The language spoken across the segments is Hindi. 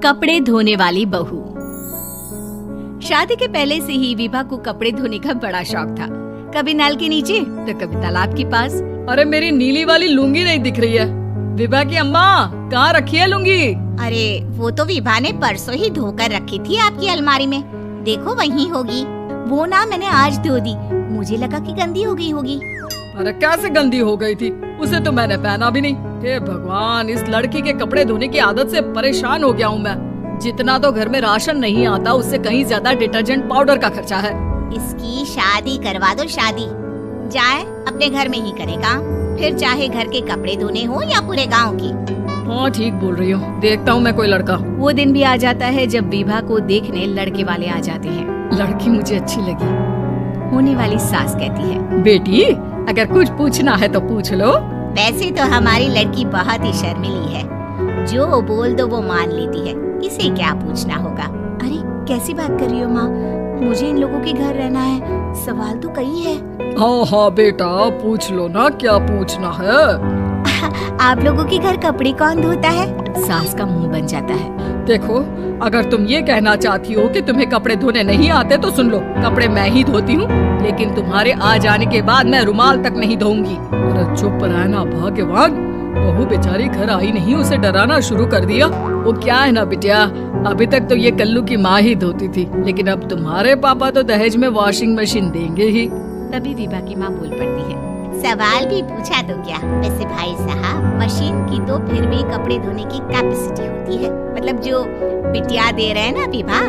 कपड़े धोने वाली बहू। शादी के पहले से ही विभा को कपड़े धोने का बड़ा शौक था। कभी नल के नीचे तो कभी तालाब के पास। अरे मेरी नीली वाली लुंगी नहीं दिख रही है। विभा की अम्मा कहाँ रखी है लुंगी? अरे वो तो विभा ने परसों ही धोकर रखी थी आपकी अलमारी में। देखो वहीं होगी। वो ना मैंने आज धो दी, मुझे लगा कि गंदी हो गई होगी। अरे कैसे गंदी हो गई थी? उसे तो मैंने पहना भी नहीं। हे भगवान, इस लड़की के कपड़े धोने की आदत से परेशान हो गया हूँ मैं। जितना तो घर में राशन नहीं आता उससे कहीं ज्यादा डिटर्जेंट पाउडर का खर्चा है। इसकी शादी करवा दो, शादी जाए अपने घर में ही करे काम, फिर चाहे घर के कपड़े धोने हो या पूरे गांव की। हाँ ठीक बोल रही हो, देखता हूँ मैं कोई लड़का। वो दिन भी आ जाता है जब विभा को देखने लड़के वाले आ जाते हैं। लड़की मुझे अच्छी लगी। होने वाली सास कहती है, बेटी अगर कुछ पूछना है तो पूछ लो। वैसे तो हमारी लड़की बहुत ही शर्मीली है, जो बोल दो वो मान लेती है, इसे क्या पूछना होगा। अरे कैसी बात कर रही हो माँ, मुझे इन लोगों के घर रहना है, सवाल तो कई है। हाँ हाँ बेटा पूछ लो ना, क्या पूछना है। आप लोगों के घर कपड़े कौन धोता है? सास का मुंह बन जाता है। देखो अगर तुम ये कहना चाहती हो कि तुम्हें कपड़े धोने नहीं आते तो सुन लो, कपड़े मैं ही धोती हूँ, लेकिन तुम्हारे आ जाने के बाद मैं रुमाल तक नहीं धोऊंगी। अरे चुप रहना भगवान, बहू बेचारी घर आई नहीं, उसे डराना शुरू कर दिया। वो क्या है ना बिटिया, अभी तक तो ये कल्लू की माँ ही धोती थी, लेकिन अब तुम्हारे पापा तो दहेज में वॉशिंग मशीन देंगे ही। तभी विभा की माँ बोल पड़ती है, सवाल भी पूछा तो क्या। वैसे भाई साहब, मशीन की तो फिर भी कपड़े धोने की कैपेसिटी होती है। मतलब जो बिटिया दे रहे हैं ना विभा,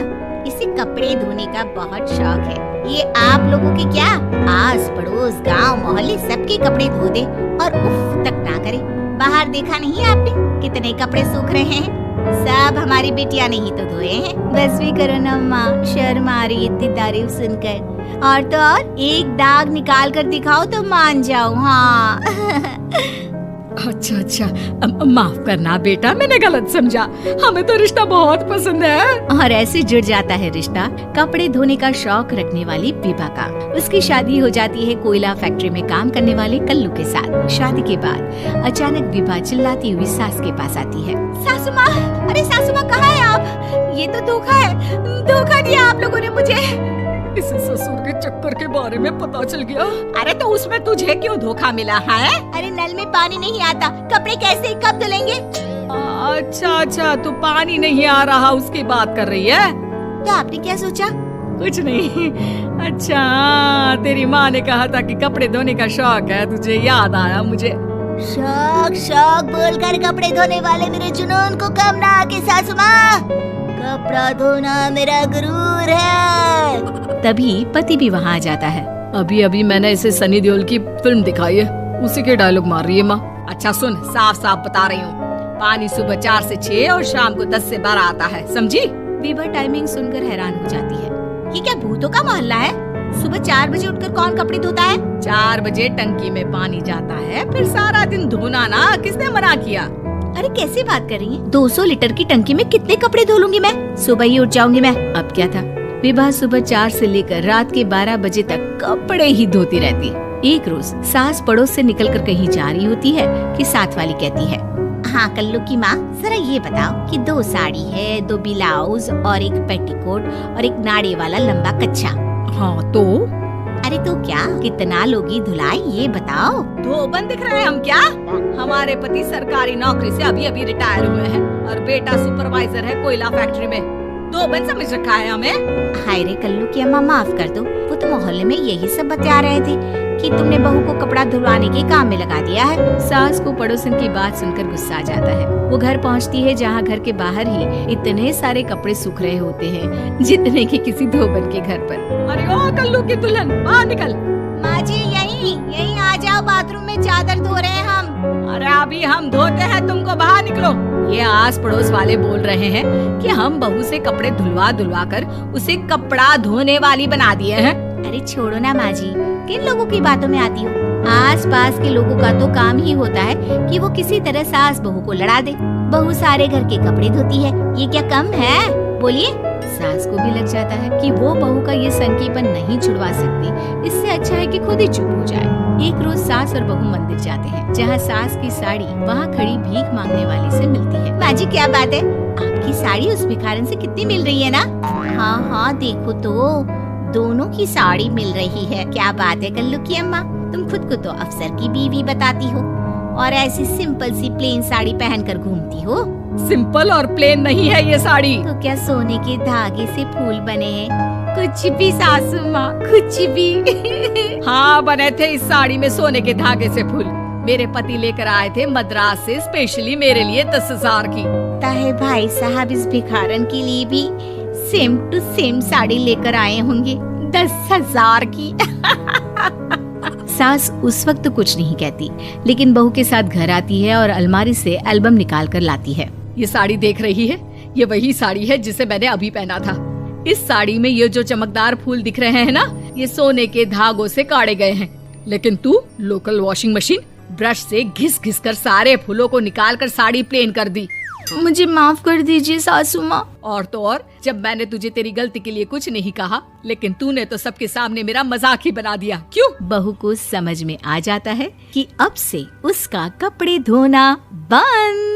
इसे कपड़े धोने का बहुत शौक है। ये आप लोगों के क्या आस पड़ोस गांव मोहल्ले सबके कपड़े धो दे और उफ तक ना करे। बाहर देखा नहीं आपने कितने कपड़े सूख रहे हैं? सब हमारी बिटिया ने ही तो धोए हैं। बस भी करो ना माँ, शर्म आ रही इतनी तारीफ सुनकर। और तो और एक दाग निकाल कर दिखाओ तो मान जाओ। हाँ अच्छा माफ करना बेटा, मैंने गलत समझा। हमें तो रिश्ता बहुत पसंद है। और ऐसे जुड़ जाता है रिश्ता कपड़े धोने का शौक रखने वाली विभा का। उसकी शादी हो जाती है कोयला फैक्ट्री में काम करने वाले कल्लू के साथ। शादी के बाद अचानक विभा चिल्लाती हुई सास के पास आती है, सासू माँ, अरे सासू माँ कहाँ है आप? ये तो धोखा है, धोखा दिया आप लोगों ने मुझे। इसे ससुर के चक्कर के बारे में पता चल गया। अरे तो उसमें तुझे क्यों धोखा मिला है? अरे नल में पानी नहीं आता, कपड़े कैसे कब धुलेंगे? अच्छा तो पानी नहीं आ रहा उसकी बात कर रही है। तो आपने क्या सोचा? कुछ नहीं। अच्छा तेरी माँ ने कहा था कि कपड़े धोने का शौक है, तुझे याद आया मुझे। शौक बोलकर कपड़े धोने वाले मेरे जुनून को कम ना आके सासू माँ, कपड़ा धोना मेरा गुरूर है। तभी पति भी वहाँ आ जाता है। अभी मैंने इसे सनी देओल की फिल्म दिखाई है, उसी के डायलॉग मार रही है माँ। अच्छा सुन, साफ बता रही हूँ, पानी सुबह 4 से 6 और शाम को 10 से 12 आता है, समझी? विभा टाइमिंग सुनकर हैरान हो जाती है। ये क्या भूतों का मोहल्ला है? सुबह 4 बजे उठकर कौन कपड़े धोता है? 4 बजे टंकी में पानी जाता है, फिर सारा दिन धोना ना, किसने मना किया? अरे कैसी बात कर रही है? 200 लीटर की टंकी में कितने कपड़े धो लूंगी मैं? सुबह ही उठ जाऊंगी मैं। अब क्या था, विभा सुबह 4 से लेकर रात के 12 बजे तक कपड़े ही धोती रहती। एक रोज सास पड़ोस से निकलकर कहीं जा रही होती है कि साथ वाली कहती है, हाँ कल्लू की माँ, जरा ये बताओ कि 2 साड़ी है, 2 ब्लाउज और एक पेटीकोट और एक नाड़े वाला लंबा कच्छा। हाँ तो? अरे तो क्या कितना लोगी धुलाई, ये बताओ। धोबन दिख रहे हैं हम क्या? हमारे पति सरकारी नौकरी से अभी रिटायर हुए हैं और बेटा सुपरवाइजर है कोयला फैक्ट्री में। धोबन समझ रखा है हमें। हाय रे कल्लू की अम्मा, माफ कर दो, वो तो मोहल्ले में यही सब बता रहे थे कि तुमने बहू को कपड़ा धुलवाने के काम में लगा दिया है। सास को पड़ोसन की बात सुनकर गुस्सा आ जाता है। वो घर पहुंचती है जहां घर के बाहर ही इतने सारे कपड़े सूख रहे होते हैं जितने कि किसी धोबन के घर पर। अरे ओ कल्लू की दुल्हन, बाहर निकल। माँ जी यहीं आ जाओ, बाथरूम में चादर धो रहे हैं हम। अरे अभी हम धोते हैं, तुमको बाहर निकलो। ये आस पड़ोस वाले बोल रहे हैं कि हम बहू से कपड़े धुलवा कर उसे कपड़ा धोने वाली बना दिए हैं। अरे छोड़ो ना माँ जी, किन लोगों की बातों में आती हो? आस पास के लोगों का तो काम ही होता है कि वो किसी तरह सास बहू को लड़ा दे। बहू सारे घर के कपड़े धोती है, ये क्या कम है? बोलिए। सास को भी लग जाता है कि वो बहू का ये संकीपन नहीं छुड़वा सकती, इससे अच्छा है कि खुद ही चुप हो जाए। एक रोज सास और बहू मंदिर जाते हैं, जहाँ सास की साड़ी वहाँ खड़ी भीख मांगने वाली से मिलती है। माँ जी क्या बात है? आप आपकी साड़ी उस भिखारन से कितनी मिल रही है ना? हाँ हाँ देखो तो दोनों की साड़ी मिल रही है। क्या बात है कल्लू की अम्मा, तुम खुद को तो अफसर की बीवी बताती हो और ऐसी सिंपल सी प्लेन साड़ी पहनकर घूमती हो। सिंपल और प्लेन नहीं है ये साड़ी। तो क्या सोने के धागे से फूल बने हैं? कुछ भी सासू माँ, कुछ भी। हाँ बने थे इस साड़ी में सोने के धागे से फूल। मेरे पति लेकर आए थे मद्रास से स्पेशली मेरे लिए 10,000 की। ताहे भाई साहब इस भिखारन के लिए भी सेम टू सेम साड़ी लेकर आए होंगे 10,000 की। सास उस वक्त तो कुछ नहीं कहती, लेकिन बहू के साथ घर आती है और अलमारी से एल्बम निकाल कर लाती है। ये साड़ी देख रही है, ये वही साड़ी है जिसे मैंने अभी पहना था। इस साड़ी में ये जो चमकदार फूल दिख रहे हैं ना, ये सोने के धागों से काढ़े गए हैं। लेकिन तू लोकल वॉशिंग मशीन ब्रश से घिस घिस कर सारे फूलों को निकाल कर साड़ी प्लेन कर दी। मुझे माफ कर दीजिए सासू माँ। और तो और, जब मैंने तुझे तेरी गलती के लिए कुछ नहीं कहा, लेकिन तूने तो सबके सामने मेरा मजाक ही बना दिया। क्यों? बहू को समझ में आ जाता है कि अब से उसका कपड़े धोना बंद।